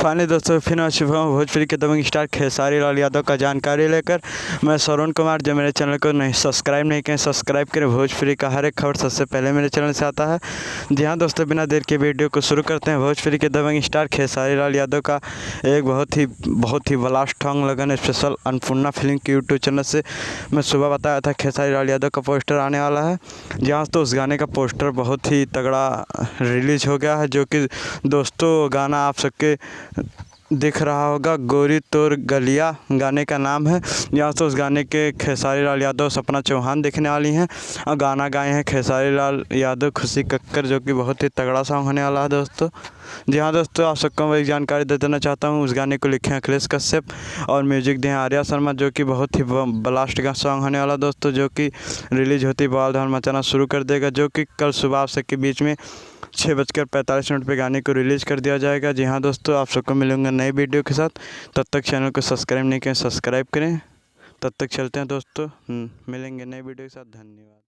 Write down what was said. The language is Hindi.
फाइनली दोस्तों फिर मैं शुभ हूँ भोजपुरी के दबंग स्टार खेसारी लाल यादव का जानकारी लेकर। मैं श्रवण कुमार, जो मेरे चैनल को नहीं सब्सक्राइब नहीं करें सब्सक्राइब करें। भोजपुरी का हर एक खबर सबसे पहले मेरे चैनल से आता है। जी हाँ दोस्तों, बिना देर के वीडियो को शुरू करते हैं। भोजपुरी के दबंग स्टार खेसारी लाल यादव का एक बहुत ही ब्लास्ट सॉन्ग लगन स्पेशल अन्नपूर्णा फिल्म के यूट्यूब चैनल से मैं सुबह बताया था खेसारी लाल यादव का पोस्टर आने वाला है। जी हाँ, तो उस गाने का पोस्टर बहुत ही तगड़ा रिलीज़ हो गया है, जो कि दोस्तों गाना आप सबके दिख रहा होगा। गोरी तोर गलिया गाने का नाम है। यहाँ से उस गाने के खेसारी लाल यादव, सपना चौहान देखने वाली हैं और गाना गाए हैं खेसारी लाल यादव, खुशी कक्कर, जो कि बहुत ही तगड़ा सॉन्ग होने वाला है दोस्तों। जी हाँ दोस्तों, आप सबको मैं एक जानकारी दे देना चाहता हूँ। उस गाने को लिखे हैं अखिलेश कश्यप और म्यूजिक दिए हैं आर्या शर्मा, जो कि बहुत ही ब्लास्ट का सॉन्ग होने वाला दोस्तों, जो कि रिलीज होती ही बवाल धमाल मचाना शुरू कर देगा, जो कि कल सुबह आप सबके बीच में 6:45 पे गाने को रिलीज़ कर दिया जाएगा। जी हाँ दोस्तों, आप सबको मिलूंगा नई वीडियो के साथ। तब तक चैनल को सब्सक्राइब नहीं करें सब्सक्राइब करें। तब तक चलते हैं दोस्तों, मिलेंगे नई वीडियो के साथ। धन्यवाद।